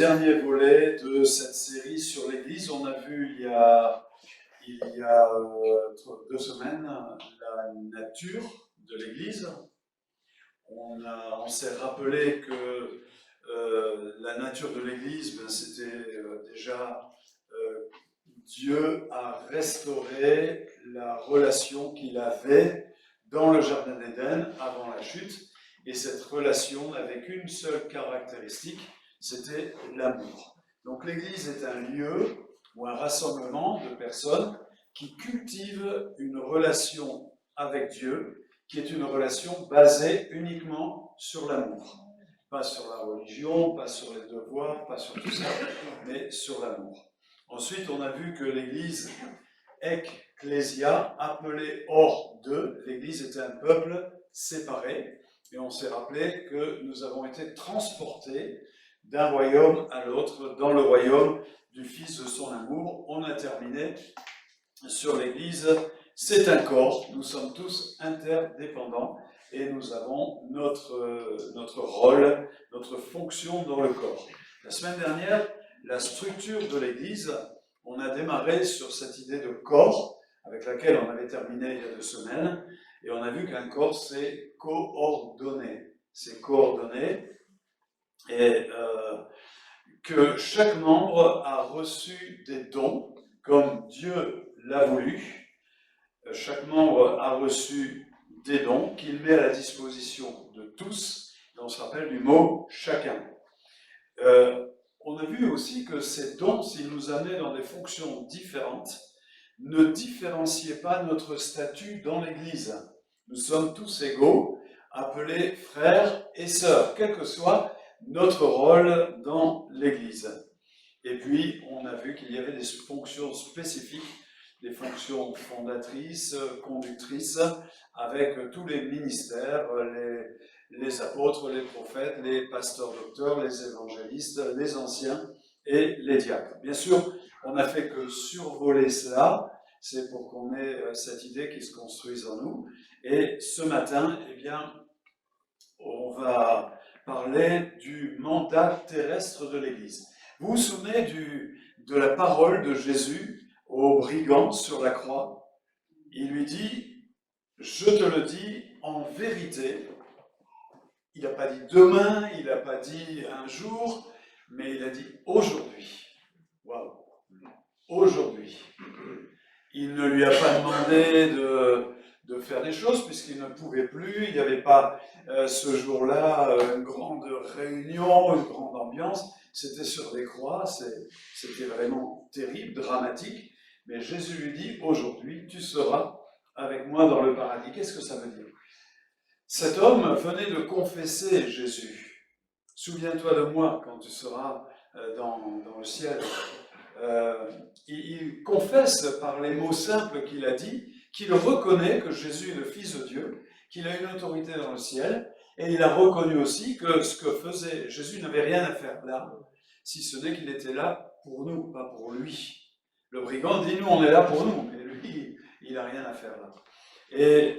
dernier volet de cette série sur l'Église. On a vu il y a 2 semaines la nature de l'Église. On s'est rappelé que la nature de l'Église, c'était déjà Dieu a restauré la relation qu'il avait dans le Jardin d'Éden avant la chute. Et cette relation n'avait qu'une seule caractéristique, c'était l'amour. Donc l'Église est un lieu ou un rassemblement de personnes qui cultivent une relation avec Dieu, qui est une relation basée uniquement sur l'amour. Pas sur la religion, pas sur les devoirs, pas sur tout ça, mais sur l'amour. Ensuite, on a vu que l'Église, ecclésia, appelée hors d'eux, l'Église était un peuple séparé, et on s'est rappelé que nous avons été transportés d'un royaume à l'autre, dans le royaume du Fils de son amour. On a terminé sur l'Église, c'est un corps, nous sommes tous interdépendants, et nous avons notre rôle, notre fonction dans le corps. La semaine dernière, la structure de l'Église, on a démarré sur cette idée de corps, avec laquelle on avait terminé il y a 2 semaines, et on a vu qu'un corps, c'est coordonné. C'est coordonné, et que chaque membre a reçu des dons, comme Dieu l'a voulu. Chaque membre a reçu des dons qu'il met à la disposition de tous, et on se rappelle du mot « chacun ». On a vu aussi que ces dons, s'ils nous amenaient dans des fonctions différentes, ne différenciaient pas notre statut dans l'Église. Nous sommes tous égaux, appelés frères et sœurs, quel que soit notre rôle dans l'Église. Et puis, on a vu qu'il y avait des fonctions spécifiques, des fonctions fondatrices, conductrices, avec tous les ministères, les apôtres, les prophètes, les pasteurs docteurs, les évangélistes, les anciens et les diacres. Bien sûr, on n'a fait que survoler cela, c'est pour qu'on ait cette idée qui se construise en nous. Et ce matin, eh bien, on va parler du mandat terrestre de l'Église. Vous vous souvenez de la parole de Jésus au brigand sur la croix? Il lui dit, je te le dis en vérité. Il n'a pas dit demain, il n'a pas dit un jour, mais il a dit aujourd'hui. Waouh! Aujourd'hui. Il ne lui a pas demandé de faire des choses puisqu'il ne pouvait plus, il n'y avait pas ce jour-là une grande réunion, une grande ambiance. C'était sur des croix, c'était vraiment terrible, dramatique. Mais Jésus lui dit, aujourd'hui, tu seras avec moi dans le paradis. Qu'est-ce que ça veut dire? Cet homme venait de confesser Jésus. Souviens-toi de moi quand tu seras dans le ciel. Il confesse par les mots simples qu'il a dit, qu'il reconnaît que Jésus est le Fils de Dieu, qu'il a une autorité dans le ciel, et il a reconnu aussi que ce que faisait Jésus n'avait rien à faire là, si ce n'est qu'il était là pour nous, pas pour lui. Le brigand dit, nous on est là pour nous, mais lui, il n'a rien à faire là. Et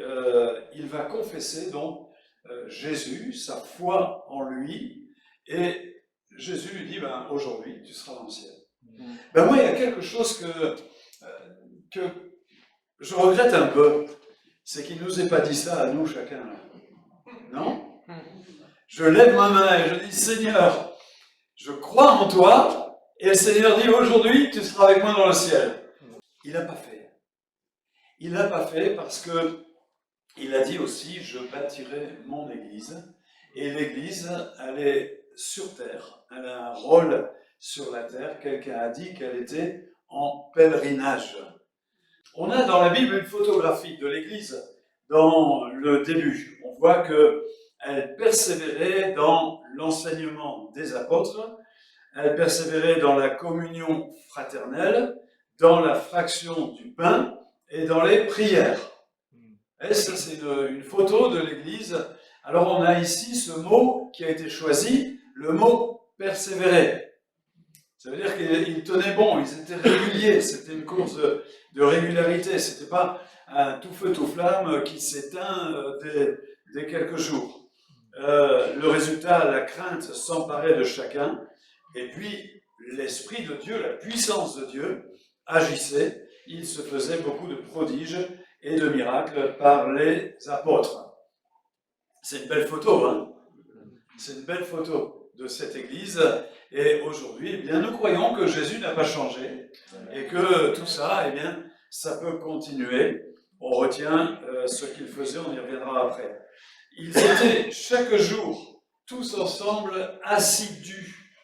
il va confesser donc Jésus, sa foi en lui, et Jésus lui dit, aujourd'hui tu seras dans le ciel. Moi, il y a quelque chose que je regrette un peu, c'est qu'il ne nous ait pas dit ça à nous chacun. Non? Je lève ma main et je dis, Seigneur, je crois en toi, et le Seigneur dit, aujourd'hui, tu seras avec moi dans le ciel. Il n'a pas fait. Il n'a pas fait parce que il a dit aussi, je bâtirai mon Église, et l'Église, elle est sur terre, elle a un rôle sur la terre. Quelqu'un a dit qu'elle était en pèlerinage. On a dans la Bible une photographie de l'Église dans le début. On voit qu'elle persévérait dans l'enseignement des apôtres, elle persévérait dans la communion fraternelle, dans la fraction du pain et dans les prières. Et ça, c'est une photo de l'Église. Alors, on a ici ce mot qui a été choisi, le mot persévérer. Ça veut dire qu'ils tenaient bon, ils étaient réguliers, c'était une course de régularité, c'était pas un tout feu tout flamme qui s'éteint dès quelques jours. Le résultat, la crainte s'emparait de chacun, Et puis, l'Esprit de Dieu, la puissance de Dieu, agissait. Il se faisait beaucoup de prodiges et de miracles par les apôtres. C'est une belle photo, hein? C'est une belle photo de cette Église. Et aujourd'hui, eh bien, nous croyons que Jésus n'a pas changé et que tout ça, eh bien, ça peut continuer. On retient ce qu'il faisait, on y reviendra après. Ils étaient chaque jour, tous ensemble, assidus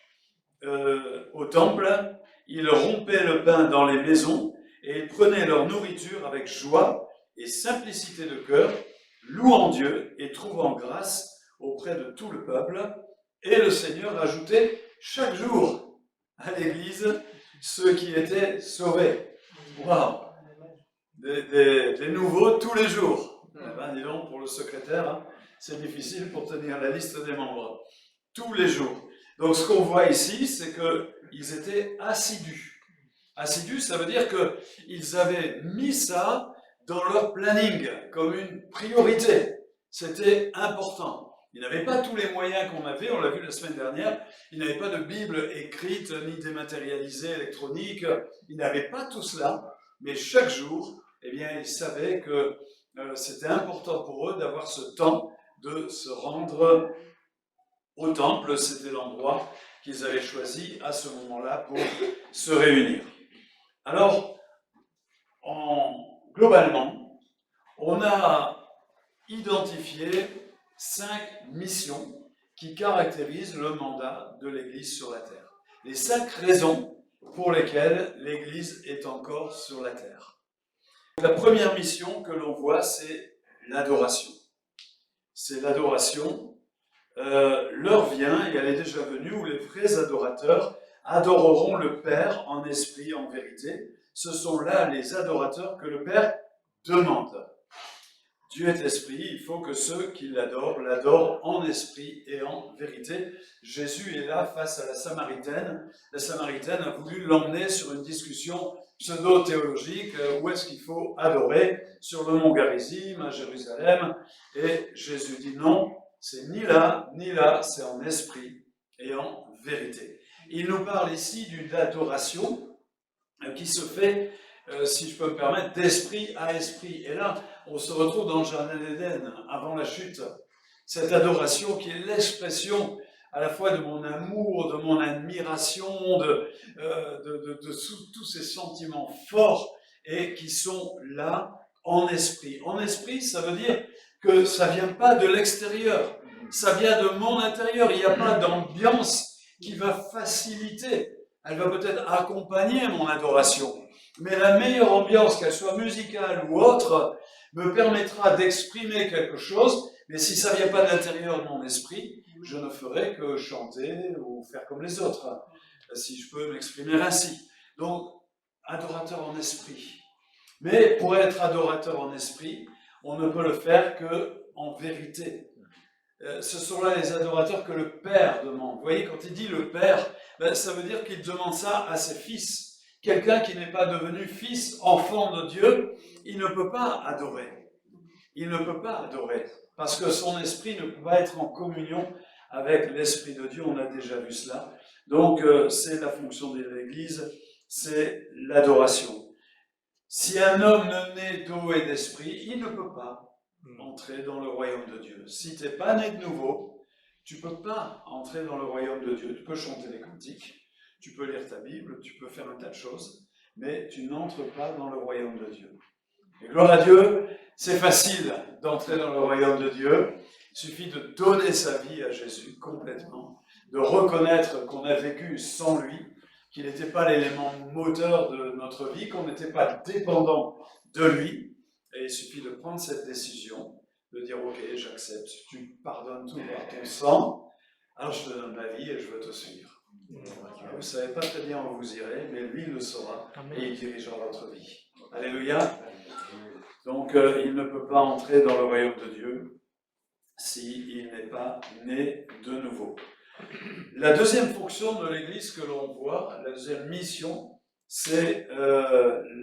au temple. Ils rompaient le pain dans les maisons et ils prenaient leur nourriture avec joie et simplicité de cœur, louant Dieu et trouvant grâce auprès de tout le peuple. Et le Seigneur ajoutait chaque jour à l'Église ceux qui étaient sauvés. Waouh! Des nouveaux tous les jours. Eh ben, dis donc, pour le secrétaire, hein, c'est difficile pour tenir la liste des membres. Tous les jours. Donc ce qu'on voit ici, c'est qu'ils étaient assidus. Assidus, ça veut dire qu'ils avaient mis ça dans leur planning comme une priorité. C'était important. Ils n'avaient pas tous les moyens qu'on avait, on l'a vu la semaine dernière, ils n'avaient pas de Bible écrite ni dématérialisée, électronique, ils n'avaient pas tout cela, mais chaque jour, eh bien, ils savaient que c'était important pour eux d'avoir ce temps de se rendre au temple. C'était l'endroit qu'ils avaient choisi à ce moment-là pour se réunir. Alors, globalement, on a identifié 5 missions qui caractérisent le mandat de l'Église sur la terre. Les 5 raisons pour lesquelles l'Église est encore sur la terre. La première mission que l'on voit, c'est l'adoration. C'est l'adoration. L'heure vient, et elle est déjà venue, où les vrais adorateurs adoreront le Père en esprit, en vérité. Ce sont là les adorateurs que le Père demande. Dieu est esprit, il faut que ceux qui l'adorent en esprit et en vérité. Jésus est là face à la Samaritaine. La Samaritaine a voulu l'emmener sur une discussion pseudo-théologique, où est-ce qu'il faut adorer, sur le mont Garizim, à Jérusalem. Et Jésus dit non, c'est ni là, c'est en esprit et en vérité. Il nous parle ici d'une adoration qui se fait, si je peux me permettre, d'esprit à esprit. Et là, on se retrouve dans le jardin d'Éden, avant la chute. Cette adoration qui est l'expression à la fois de mon amour, de mon admiration, de tous ces sentiments forts et qui sont là en esprit. En esprit, ça veut dire que ça ne vient pas de l'extérieur, ça vient de mon intérieur. Il n'y a pas d'ambiance qui va faciliter. Elle va peut-être accompagner mon adoration. Mais la meilleure ambiance, qu'elle soit musicale ou autre, me permettra d'exprimer quelque chose. Mais si ça ne vient pas de l'intérieur de mon esprit, je ne ferai que chanter ou faire comme les autres, si je peux m'exprimer ainsi. Donc, adorateur en esprit. Mais pour être adorateur en esprit, on ne peut le faire qu'en vérité. Ce sont là les adorateurs que le Père demande. Vous voyez, quand il dit le Père, ça veut dire qu'il demande ça à ses fils. Quelqu'un qui n'est pas devenu fils, enfant de Dieu, il ne peut pas adorer. Il ne peut pas adorer, parce que son esprit ne peut pas être en communion avec l'Esprit de Dieu, on a déjà vu cela. Donc, c'est la fonction de l'Église, c'est l'adoration. Si un homme ne naît d'eau et d'esprit, il ne peut pas entrer dans le royaume de Dieu. Si tu n'es pas né de nouveau, tu ne peux pas entrer dans le royaume de Dieu. Tu peux chanter les cantiques, tu peux lire ta Bible, tu peux faire un tas de choses, mais tu n'entres pas dans le royaume de Dieu. Et gloire à Dieu, c'est facile d'entrer dans le royaume de Dieu. Il suffit de donner sa vie à Jésus complètement, de reconnaître qu'on a vécu sans lui, qu'il n'était pas l'élément moteur de notre vie, qu'on n'était pas dépendant de lui. Et il suffit de prendre cette décision, de dire « Ok, j'accepte, tu pardonnes tout par ton sang, alors je te donne ma vie et je veux te suivre. » Vous ne savez pas très bien où vous irez, mais lui le saura et il dirigera votre vie. Alléluia. Donc il ne peut pas entrer dans le royaume de Dieu s'il n'est pas né de nouveau. La deuxième fonction de l'Église que l'on voit, la deuxième mission, c'est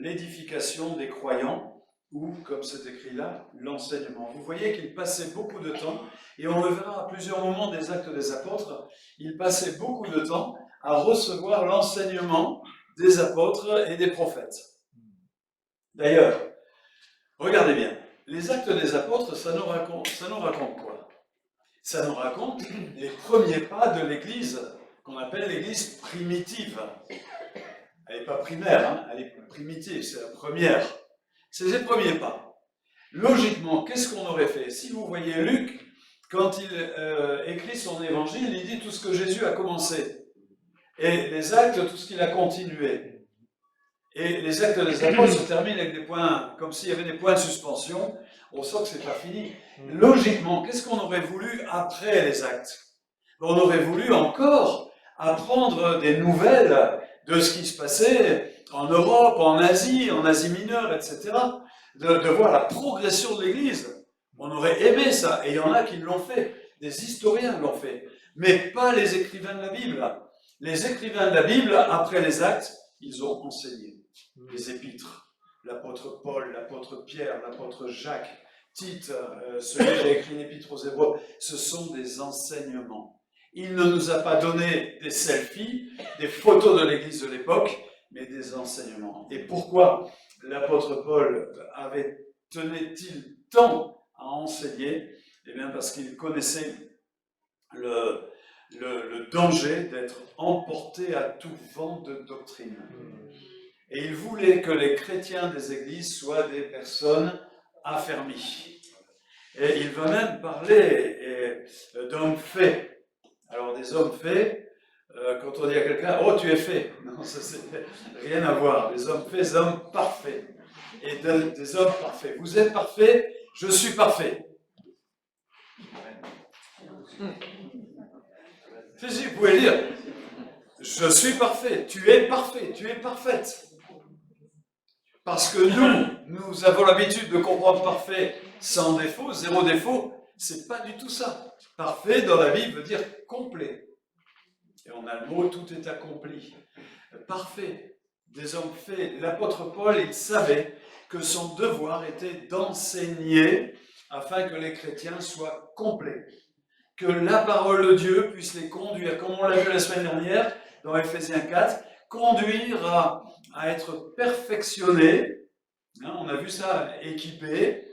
l'édification des croyants, ou, comme c'est écrit là, l'enseignement. Vous voyez qu'il passait beaucoup de temps, et on le verra à plusieurs moments des Actes des Apôtres, il passait beaucoup de temps à recevoir l'enseignement des apôtres et des prophètes. D'ailleurs, regardez bien, les actes des apôtres, ça nous raconte quoi? Ça nous raconte les premiers pas de l'Église, qu'on appelle l'Église primitive. Elle n'est pas primaire, hein, elle est primitive, c'est la première. C'est les premiers pas. Logiquement, qu'est-ce qu'on aurait fait? Si vous voyez Luc, quand il écrit son évangile, il dit tout ce que Jésus a commencé. Et les actes, tout ce qu'il a continué. Et les actes des apôtres se terminent avec des points, comme s'il y avait des points de suspension. On sent que c'est pas fini. Logiquement, qu'est-ce qu'on aurait voulu après les actes? On aurait voulu encore apprendre des nouvelles de ce qui se passait en Europe, en Asie mineure, etc. De voir la progression de l'Église. On aurait aimé ça, et il y en a qui l'ont fait. Des historiens l'ont fait. Mais pas les écrivains de la Bible. Les écrivains de la Bible, après les actes, ils ont enseigné. Les épîtres, l'apôtre Paul, l'apôtre Pierre, l'apôtre Jacques, Tite, celui qui a écrit l'épître aux Hébreux, ce sont des enseignements. Il ne nous a pas donné des selfies, des photos de l'église de l'époque, mais des enseignements. Et pourquoi l'apôtre Paul tenait-il tant à enseigner? Eh bien parce qu'il connaissait le danger d'être emporté à tout vent de doctrine. Et il voulait que les chrétiens des églises soient des personnes affermies. Et il va même parler d'hommes faits. Alors des hommes faits, quand on dit à quelqu'un « Oh, tu es fait !» Non, ça n'a rien à voir. Des hommes faits, des hommes parfaits. Et des hommes parfaits. Vous êtes parfaits, je suis parfait. Si, vous pouvez dire « Je suis parfait, tu es parfait, tu es parfaite ». Parce que nous avons l'habitude de comprendre parfait sans défaut, zéro défaut, c'est pas du tout ça. Parfait dans la Bible veut dire complet. Et on a le mot tout est accompli. Parfait, des hommes faits. L'apôtre Paul, il savait que son devoir était d'enseigner afin que les chrétiens soient complets. Que la parole de Dieu puisse les conduire, comme on l'a vu la semaine dernière dans Ephésiens 4, conduire à être perfectionnés. On a vu ça, équipé,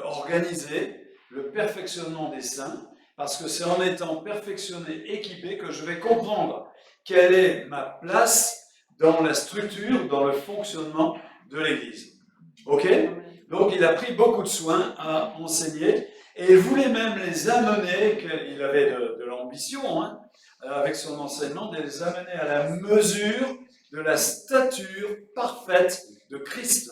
organisé, le perfectionnement des saints, parce que c'est en étant perfectionné, équipé, que je vais comprendre quelle est ma place dans la structure, dans le fonctionnement de l'Église. Ok? Donc il a pris beaucoup de soin à enseigner, et il voulait même les amener, il avait de l'ambition, hein, avec son enseignement, de les amener à la mesure de la stature parfaite de Christ.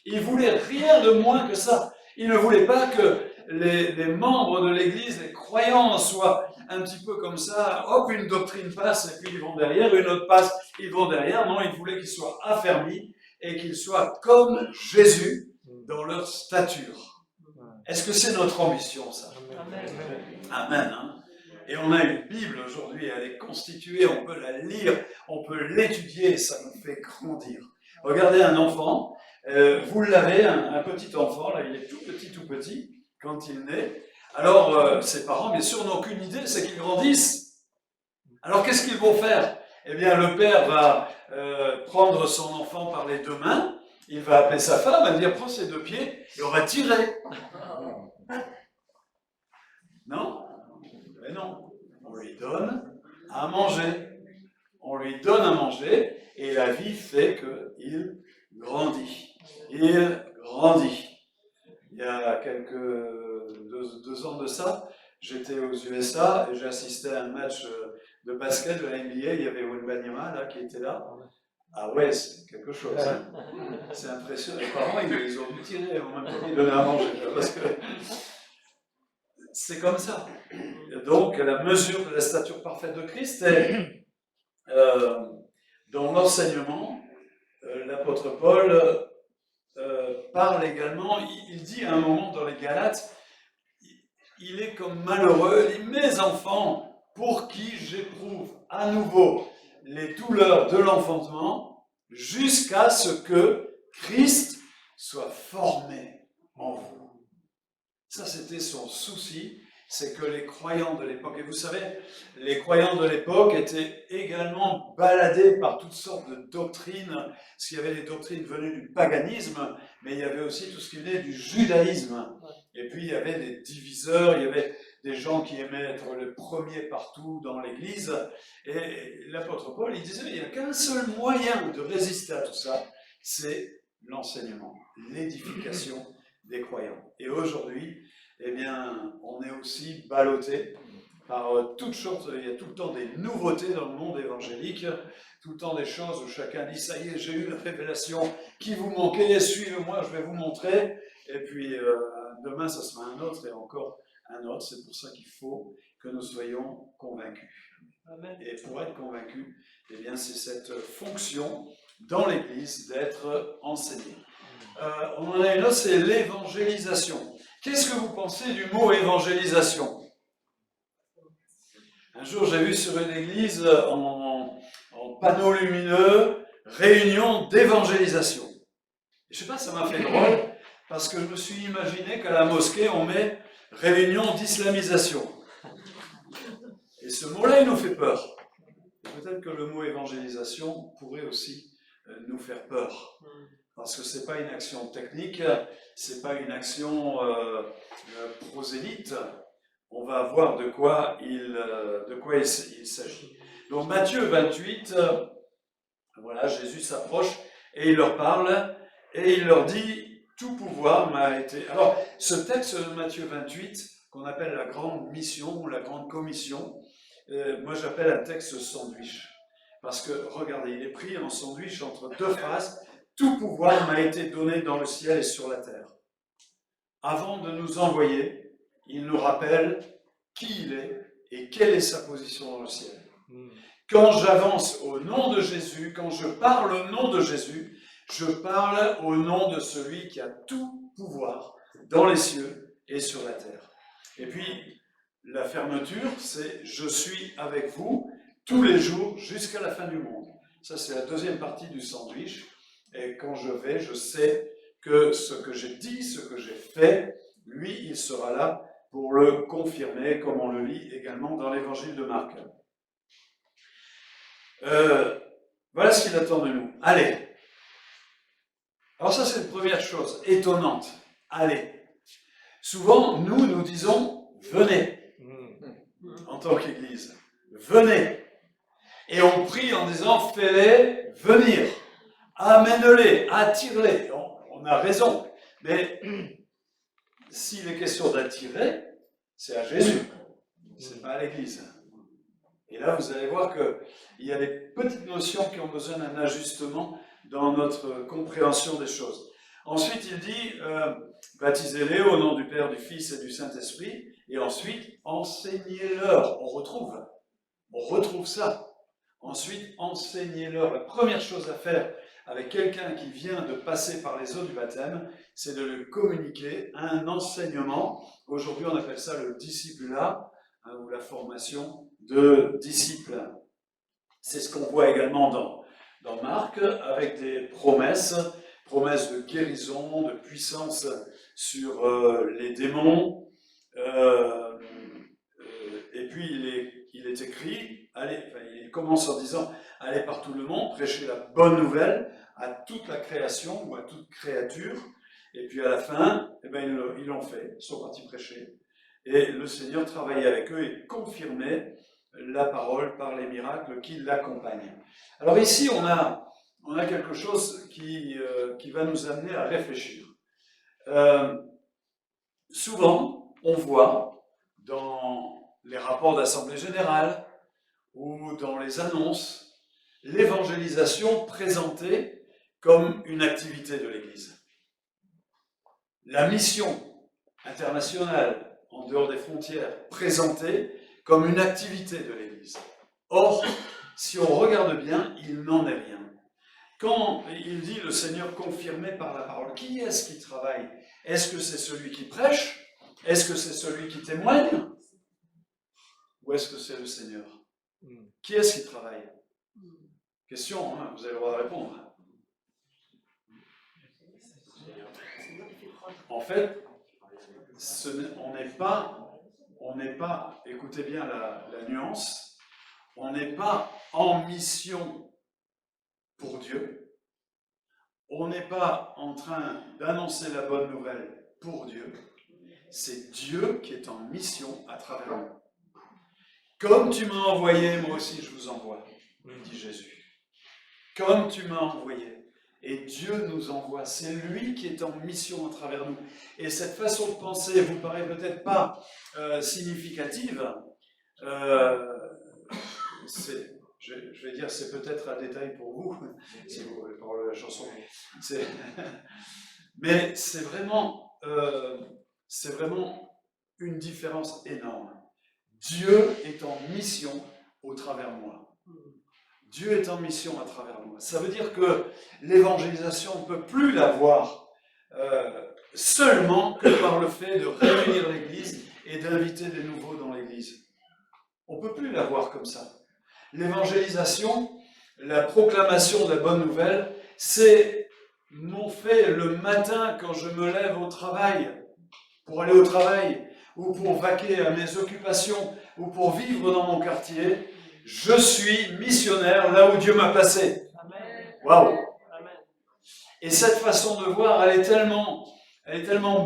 Il voulait rien de moins que ça. Il ne voulait pas que les membres de l'Église, les croyants, soient un petit peu comme ça, hop, une doctrine passe, et puis ils vont derrière, une autre passe, ils vont derrière. Non, il voulait qu'ils soient affermis, et qu'ils soient comme Jésus dans leur stature. Est-ce que c'est notre ambition, ça? Amen. Amen, hein? Et on a une Bible aujourd'hui, elle est constituée, on peut la lire, on peut l'étudier, et ça nous fait grandir. Regardez un enfant, vous l'avez, un petit enfant, là, il est tout petit, quand il naît. Alors, ses parents, bien sûr, n'ont aucune idée, c'est qu'ils grandissent. Alors, qu'est-ce qu'ils vont faire? Eh bien, le père va prendre son enfant par les deux mains, il va appeler sa femme, elle va dire, prends ses deux pieds, et on va tirer. Non? Mais non, on lui donne à manger. On lui donne à manger et la vie fait qu'il grandit. Il grandit. Il y a deux ans de ça, j'étais aux USA et j'assistais à un match de basket de la NBA. Il y avait Wembanyama là qui était là. Ah ouais, c'est quelque chose. Hein. C'est impressionnant. Les parents, ils ont dû tirer en même temps qu'ils donnaient à manger. Parce que c'est comme ça. Donc, la mesure de la stature parfaite de Christ est dans l'enseignement. L'apôtre Paul parle également, il dit à un moment dans les Galates, il est comme malheureux, il dit, mes enfants, pour qui j'éprouve à nouveau les douleurs de l'enfantement, jusqu'à ce que Christ soit formé en vous. Ça, c'était son souci. c'est que les croyants de l'époque, et vous savez, les croyants de l'époque étaient également baladés par toutes sortes de doctrines, parce qu'il y avait des doctrines venues du paganisme, mais il y avait aussi tout ce qui venait du judaïsme. Et puis il y avait des diviseurs, il y avait des gens qui aimaient être le premier partout dans l'Église. Et l'apôtre Paul, il disait, il n'y a qu'un seul moyen de résister à tout ça, c'est l'enseignement, l'édification des croyants. Et aujourd'hui, eh bien, on est aussi ballotté par toutes sortes, il y a tout le temps des nouveautés dans le monde évangélique, tout le temps des choses où chacun dit, ça y est, j'ai eu la révélation qui vous manquait, suivez-moi, je vais vous montrer. Et puis, demain, ça sera un autre et encore un autre. C'est pour ça qu'il faut que nous soyons convaincus. Amen. Et pour être convaincus, eh bien, c'est cette fonction dans l'Église d'être enseigné. On en a une autre, c'est l'évangélisation. Qu'est-ce que vous pensez du mot évangélisation? Un jour, j'ai vu sur une église en panneau lumineux, réunion d'évangélisation. Je ne sais pas, ça m'a fait drôle, parce que je me suis imaginé qu'à la mosquée, on met réunion d'islamisation. Et ce mot-là, il nous fait peur. Peut-être que le mot évangélisation pourrait aussi nous faire peur. Parce que ce n'est pas une action technique, ce n'est pas une action prosélyte. On va voir de quoi il s'agit. Donc Matthieu 28, voilà, Jésus s'approche et il leur parle et il leur dit « Tout pouvoir m'a été… » Alors, ce texte de Matthieu 28, qu'on appelle la grande mission ou la grande commission, moi j'appelle un texte sandwich. Parce que, regardez, il est pris en sandwich entre deux phrases. « Tout pouvoir m'a été donné dans le ciel et sur la terre. » Avant de nous envoyer, il nous rappelle qui il est et quelle est sa position dans le ciel. Quand j'avance au nom de Jésus, quand je parle au nom de Jésus, je parle au nom de celui qui a tout pouvoir dans les cieux et sur la terre. Et puis, la fermeture, c'est « Je suis avec vous tous les jours jusqu'à la fin du monde ». Ça, c'est la deuxième partie du sandwich. Et quand je vais, je sais que ce que j'ai dit, ce que j'ai fait, lui, il sera là pour le confirmer, comme on le lit également dans l'évangile de Marc. Voilà ce qu'il attend de nous. Allez. Alors ça, c'est une première chose étonnante. Allez. Souvent, nous disons « venez » en tant qu'Église. Venez. Et on prie en disant « fais-les venir ». Amène-les, attire-les. On a raison. Mais s'il est question d'attirer, c'est à Jésus. C'est pas à l'Église. Et là, vous allez voir qu'il y a des petites notions qui ont besoin d'un ajustement dans notre compréhension des choses. Ensuite, il dit, baptisez-les au nom du Père, du Fils et du Saint-Esprit, et ensuite, enseignez-leur. On retrouve ça. Ensuite, enseignez-leur. La première chose à faire avec quelqu'un qui vient de passer par les eaux du baptême, c'est de lui communiquer un enseignement. Aujourd'hui, on appelle ça le discipulat, ou la formation de disciples. C'est ce qu'on voit également dans Marc, avec des promesses de guérison, de puissance sur les démons. Et puis il est écrit, il commence en disant « Allez par tout le monde, prêchez la bonne nouvelle à toute la création ou à toute créature. » Et puis à la fin, ils l'ont fait, ils sont partis prêcher. Et le Seigneur travaillait avec eux et confirmait la parole par les miracles qui l'accompagnent. Alors ici, on a quelque chose qui va nous amener à réfléchir. Souvent, on voit dans les rapports d'Assemblée Générale ou dans les annonces, l'évangélisation présentée comme une activité de l'Église. La mission internationale en dehors des frontières présentée comme une activité de l'Église. Or, si on regarde bien, il n'en est rien. Quand il dit le Seigneur confirmé par la parole, qui est-ce qui travaille? Est-ce que c'est celui qui prêche? Est-ce que c'est celui qui témoigne? Ou est-ce que c'est le Seigneur? Qui est-ce qui travaille? Question, hein, vous avez le droit de répondre. En fait, on n'est pas on n'est pas, écoutez bien la nuance, on n'est pas en mission pour Dieu, on n'est pas en train d'annoncer la bonne nouvelle pour Dieu, c'est Dieu qui est en mission à travers nous. Comme tu m'as envoyé, moi aussi je vous envoie, dit Jésus. Comme tu m'as envoyé. Et Dieu nous envoie, c'est lui qui est en mission à travers nous. Et cette façon de penser vous paraît peut-être pas significative. Je vais dire, c'est peut-être un détail pour vous, si vous voulez parler la chanson. Mais c'est vraiment une différence énorme. Dieu est en mission au travers de moi. Dieu est en mission à travers moi. Ça veut dire que l'évangélisation, on ne peut plus la voir seulement que par le fait de réunir l'Église et d'inviter des nouveaux dans l'Église. On ne peut plus la voir comme ça. L'évangélisation, la proclamation de la bonne nouvelle, c'est mon fait le matin quand je me lève au travail, pour aller au travail, ou pour vaquer à mes occupations, ou pour vivre dans mon quartier. Je suis missionnaire là où Dieu m'a placé. Waouh! Et cette façon de voir, elle est tellement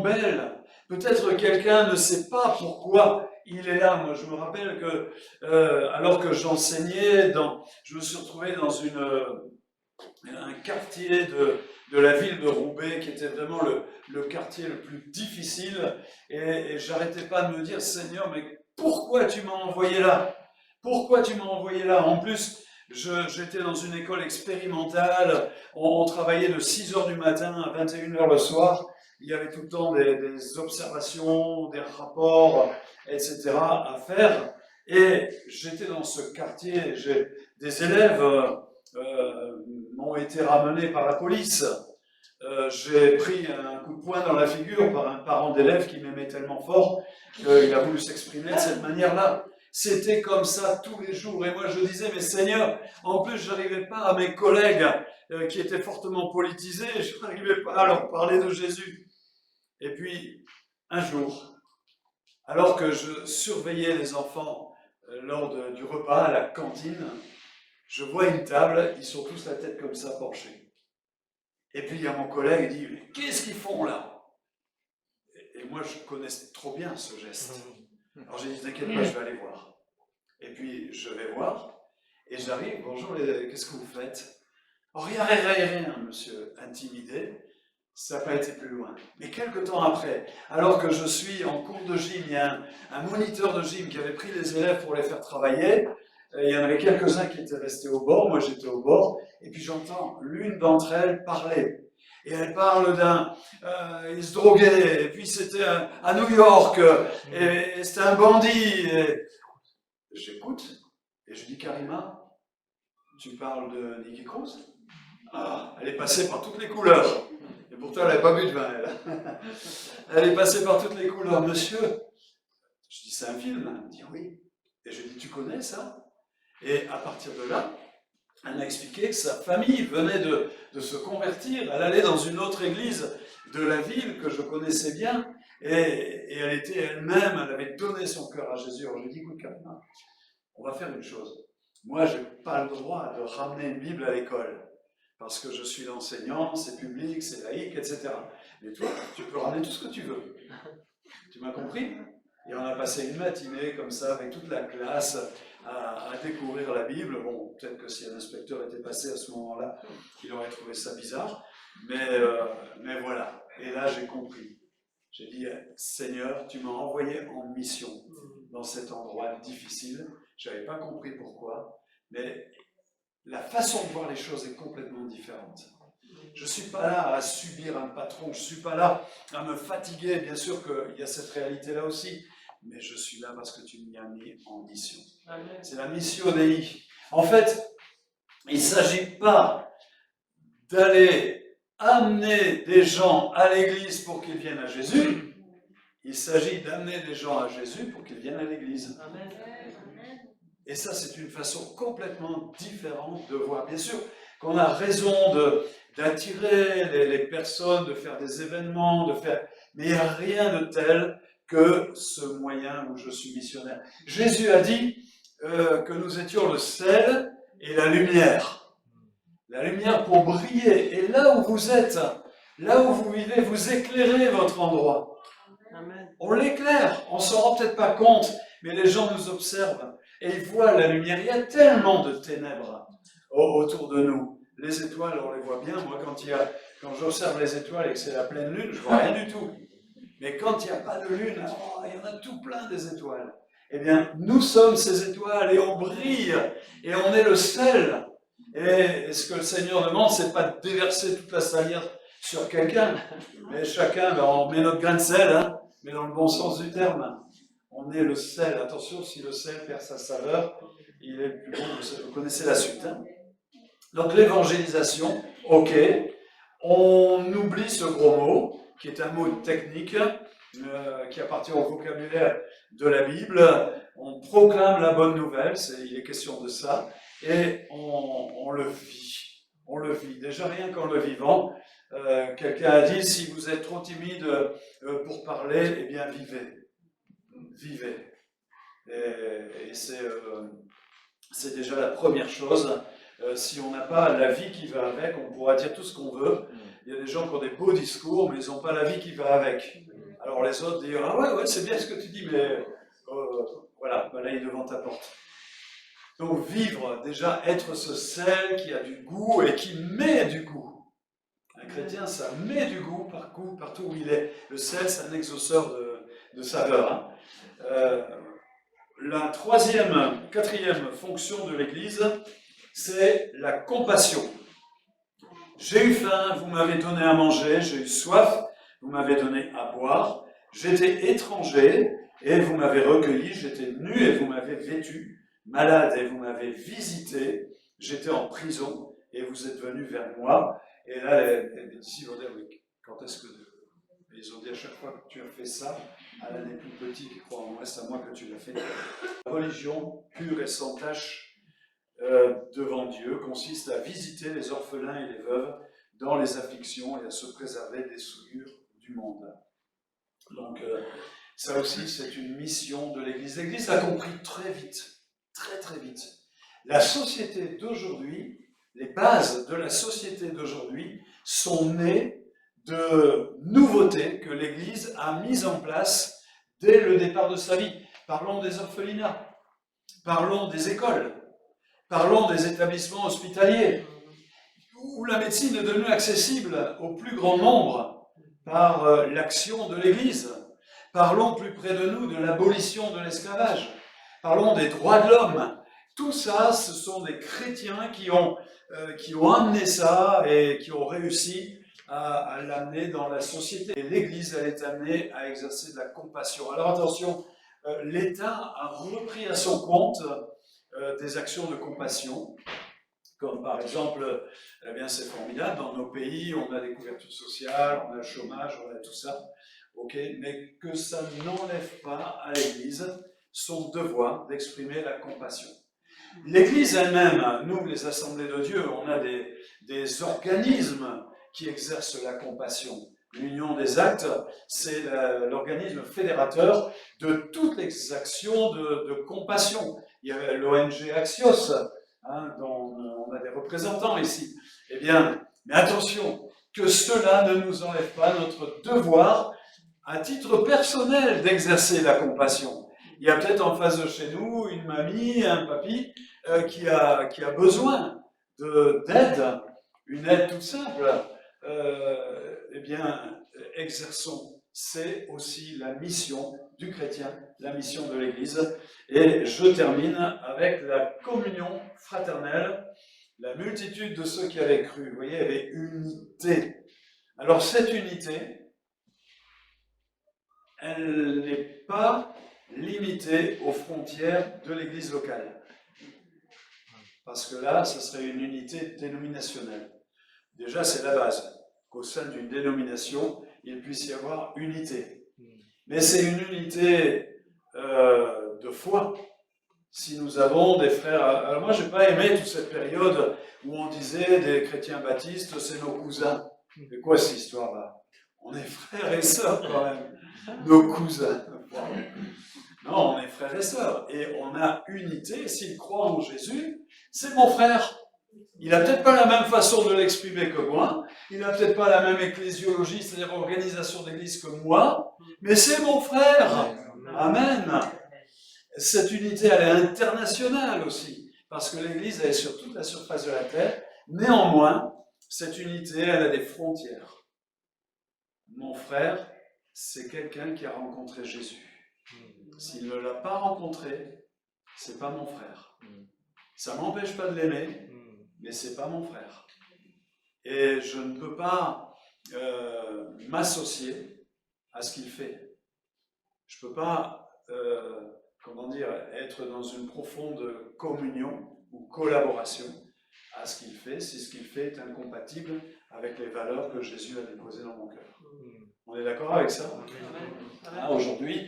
belle. Peut-être quelqu'un ne sait pas pourquoi il est là. Moi, je me rappelle que, alors que j'enseignais, je me suis retrouvé dans un quartier de la ville de Roubaix, qui était vraiment le quartier le plus difficile. Et j'arrêtais pas de me dire, Seigneur, mais pourquoi tu m'as envoyé là? Pourquoi tu m'as envoyé là? En plus, j'étais dans une école expérimentale, on travaillait de 6h du matin à 21h le soir, il y avait tout le temps des observations, des rapports, etc. à faire, et j'étais dans ce quartier, des élèves m'ont été ramenés par la police, j'ai pris un coup de poing dans la figure par un parent d'élève qui m'aimait tellement fort qu'il a voulu s'exprimer de cette manière-là. C'était comme ça tous les jours. Et moi, je disais, mais Seigneur, en plus, je n'arrivais pas à mes collègues qui étaient fortement politisés, je n'arrivais pas à leur parler de Jésus. Et puis, un jour, alors que je surveillais les enfants lors du repas à la cantine, je vois une table, ils sont tous la tête comme ça penchés. Et puis, il y a mon collègue qui dit, mais qu'est-ce qu'ils font là? Et moi, je connais trop bien ce geste. Alors j'ai dit, t'inquiète pas, je vais aller voir. Et puis je vais voir, et j'arrive, bonjour, qu'est-ce que vous faites? Oh, rien, monsieur, intimidé, ça n'a pas été plus loin. Mais quelques temps après, alors que je suis en cours de gym, il y a un moniteur de gym qui avait pris les élèves pour les faire travailler, il y en avait quelques-uns qui étaient restés au bord, moi j'étais au bord, et puis j'entends l'une d'entre elles parler. Et elle parle il se droguait, et puis c'était à New York, et c'était un bandit. Et j'écoute, et je dis, Karima, tu parles de Nicky Cruz? Ah, elle est passée par toutes les couleurs. Et pourtant, elle n'avait pas bu de vin, elle. Elle est passée par toutes les couleurs. Monsieur, je dis, c'est un film? Elle me dit, oui. Et je dis, tu connais ça? Et à partir de là, elle m'a expliqué que sa famille venait de se convertir, elle allait dans une autre église de la ville que je connaissais bien, et elle était elle-même, elle avait donné son cœur à Jésus. Alors je lui ai dit, écoute Karina, on va faire une chose. Moi, je n'ai pas le droit de ramener une Bible à l'école, parce que je suis l'enseignant, c'est public, c'est laïque, etc. Mais toi, tu peux ramener tout ce que tu veux. Tu m'as compris? Et on a passé une matinée comme ça, avec toute la classe, à découvrir la Bible. Bon, peut-être que si un inspecteur était passé à ce moment-là, il aurait trouvé ça bizarre. Mais voilà. Et là, j'ai compris. J'ai dit, Seigneur, tu m'as envoyé en mission dans cet endroit difficile. Je n'avais pas compris pourquoi, mais la façon de voir les choses est complètement différente. Je ne suis pas là à subir un patron, je ne suis pas là à me fatiguer. Bien sûr qu'il y a cette réalité-là aussi, mais je suis là parce que tu m'y as mis en mission. C'est la mission Dei. En fait, il ne s'agit pas d'aller amener des gens à l'église pour qu'ils viennent à Jésus. Il s'agit d'amener des gens à Jésus pour qu'ils viennent à l'église. Et ça, c'est une façon complètement différente de voir. Bien sûr qu'on a raison d'attirer les personnes, de faire des événements, mais il n'y a rien de tel que ce moyen où je suis missionnaire. Jésus a dit que nous étions le sel et la lumière. La lumière pour briller. Et là où vous êtes, là où vous vivez, vous éclairez votre endroit. Amen. On l'éclaire, on ne s'en rend peut-être pas compte, mais les gens nous observent et ils voient la lumière. Il y a tellement de ténèbres autour de nous. Les étoiles, on les voit bien. Moi, quand j'observe les étoiles et que c'est la pleine lune, je ne vois rien du tout. Mais quand il n'y a pas de lune, il y en a tout plein des étoiles. Eh bien, nous sommes ces étoiles et on brille et on est le sel. Et ce que le Seigneur demande, c'est pas de déverser toute la salière sur quelqu'un, mais chacun, on met notre grain de sel, hein, mais dans le bon sens du terme. On est le sel. Attention, si le sel perd sa saveur, il est plus bon. Vous connaissez la suite. Hein. Donc l'évangélisation, ok. On oublie ce gros mot, qui est un mot technique, qui appartient au vocabulaire de la Bible. On proclame la bonne nouvelle, il est question de ça, et on le vit. On le vit. Déjà rien qu'en le vivant, quelqu'un a dit, si vous êtes trop timide pour parler, eh bien vivez. Vivez. Et c'est déjà la première chose. Si on n'a pas la vie qui va avec, on pourra dire tout ce qu'on veut. Il y a des gens qui ont des beaux discours, mais ils n'ont pas la vie qui va avec. Alors les autres disent « Ah ouais, c'est bien ce que tu dis, mais voilà, là il est devant ta porte. » Donc vivre, déjà être ce sel qui a du goût et qui met du goût. Un chrétien, ça met du goût partout où il est. Le sel, c'est un exauceur de saveur. Hein. La quatrième fonction de l'Église, c'est la compassion. J'ai eu faim, vous m'avez donné à manger, j'ai eu soif, vous m'avez donné à boire, j'étais étranger et vous m'avez recueilli, j'étais nu et vous m'avez vêtu, malade et vous m'avez visité, j'étais en prison et vous êtes venus vers moi. Et là, les disciples vont dire, oui, quand est-ce que... Ils ont dit à chaque fois que tu as fait ça, à l'un des plus petits qui croient en moi, c'est à moi que tu l'as fait. La religion pure et sans tache devant Dieu consiste à visiter les orphelins et les veuves dans les afflictions et à se préserver des souillures du monde. Donc ça aussi c'est une mission de l'Église. L'Église a compris très vite, très vite. La société d'aujourd'hui, les bases de la société d'aujourd'hui sont nées de nouveautés que l'Église a mises en place dès le départ de sa vie. Parlons des orphelinats, parlons des écoles, parlons des établissements hospitaliers, où la médecine est devenue accessible au plus grand nombre par l'action de l'Église. Parlons plus près de nous de l'abolition de l'esclavage. Parlons des droits de l'homme. Tout ça, ce sont des chrétiens qui ont amené ça et qui ont réussi à l'amener dans la société. Et l'Église, elle est amenée à exercer de la compassion. Alors attention, l'État a repris à son compte des actions de compassion, comme par exemple, eh bien c'est formidable, dans nos pays, on a des couvertures sociales, on a le chômage, on a tout ça, ok, mais que ça n'enlève pas à l'Église son devoir d'exprimer la compassion. L'Église elle-même, nous, les assemblées de Dieu, on a des organismes qui exercent la compassion. L'Union des Actes, c'est l'organisme fédérateur de toutes les actions de compassion. Il y a l'ONG Axios, hein, dont on a des représentants ici. Eh bien, mais attention, que cela ne nous enlève pas notre devoir, à titre personnel, d'exercer la compassion. Il y a peut-être en face de chez nous une mamie, un papy qui a besoin d'aide, une aide toute simple. Eh bien, exerçons. C'est aussi la mission du chrétien, la mission de l'Église. Et je termine avec la communion fraternelle, la multitude de ceux qui avaient cru. Vous voyez, il y avait unité. Alors cette unité, elle n'est pas limitée aux frontières de l'Église locale. Parce que là, ce serait une unité dénominationnelle. Déjà, c'est la base, qu'au sein d'une dénomination, il puisse y avoir unité. Mais c'est une unité de foi. Si nous avons des frères... Alors moi, je n'ai pas aimé toute cette période où on disait des chrétiens baptistes, c'est nos cousins. Mais quoi cette histoire-là? On est frères et sœurs quand même, nos cousins. Non, on est frères et sœurs. Et on a unité. S'il croit en Jésus, c'est mon frère. Il n'a peut-être pas la même façon de l'exprimer que moi. Il n'a peut-être pas la même ecclésiologie, c'est-à-dire organisation d'église que moi. Mais c'est mon frère. Amen. Cette unité, elle est internationale aussi. Parce que l'église, elle est sur toute la surface de la terre. Néanmoins, cette unité, elle a des frontières. Mon frère, c'est quelqu'un qui a rencontré Jésus. S'il ne l'a pas rencontré, c'est pas mon frère. Ça m'empêche pas de l'aimer, mais c'est pas mon frère. Et je ne peux pas m'associer à ce qu'il fait. Je peux pas, être dans une profonde communion ou collaboration à ce qu'il fait si ce qu'il fait est incompatible avec les valeurs que Jésus a déposées dans mon cœur. On est d'accord avec ça? Aujourd'hui,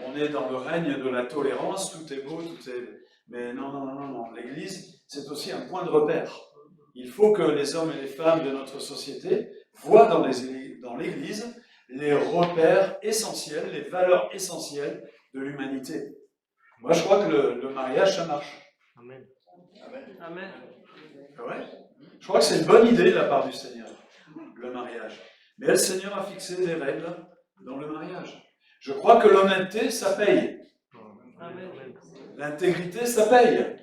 on est dans le règne de la tolérance, tout est beau, tout est... Mais non. L'Église, c'est aussi un point de repère. Il faut que les hommes et les femmes de notre société voient dans l'Église les repères essentiels, les valeurs essentielles de l'humanité. Moi, je crois que le mariage, ça marche. Amen. Amen. Ouais. Je crois que c'est une bonne idée de la part du Seigneur, le mariage. Mais le Seigneur a fixé des règles dans le mariage. Je crois que l'honnêteté, ça paye. Amen. L'intégrité, ça paye.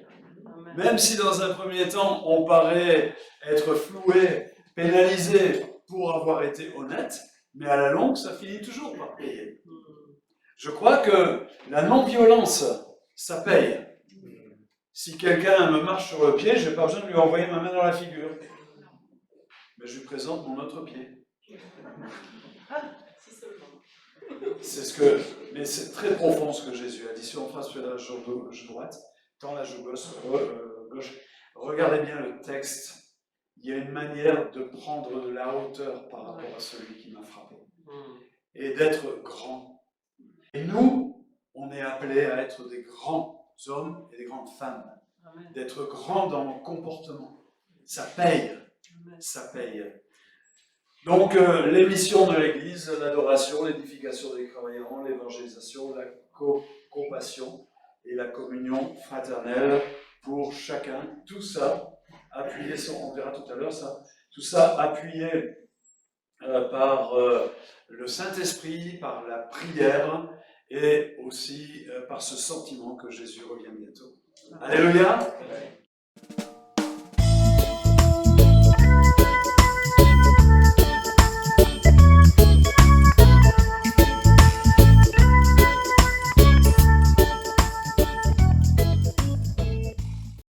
Même si dans un premier temps, on paraît être floué, pénalisé pour avoir été honnête, mais à la longue, ça finit toujours par payer. Je crois que la non-violence, ça paye. Si quelqu'un me marche sur le pied, je n'ai pas besoin de lui envoyer ma main dans la figure. Mais je lui présente mon autre pied. Mais c'est très profond ce que Jésus a dit. Si on trace sur la joue droite, tend la joue gauche. Regardez bien le texte. Il y a une manière de prendre de la hauteur par rapport à celui qui m'a frappé. Et d'être grand. Et nous, on est appelés à être des grands hommes et des grandes femmes. D'être grands dans nos comportements. Ça paye. Ça paye. Donc, les missions de l'Église, l'adoration, l'édification des croyants, l'évangélisation, la compassion et la communion fraternelle pour chacun, tout ça appuyé, on verra tout à l'heure ça, tout ça appuyé par le Saint-Esprit, par la prière et aussi par ce sentiment que Jésus revient bientôt. Alléluia.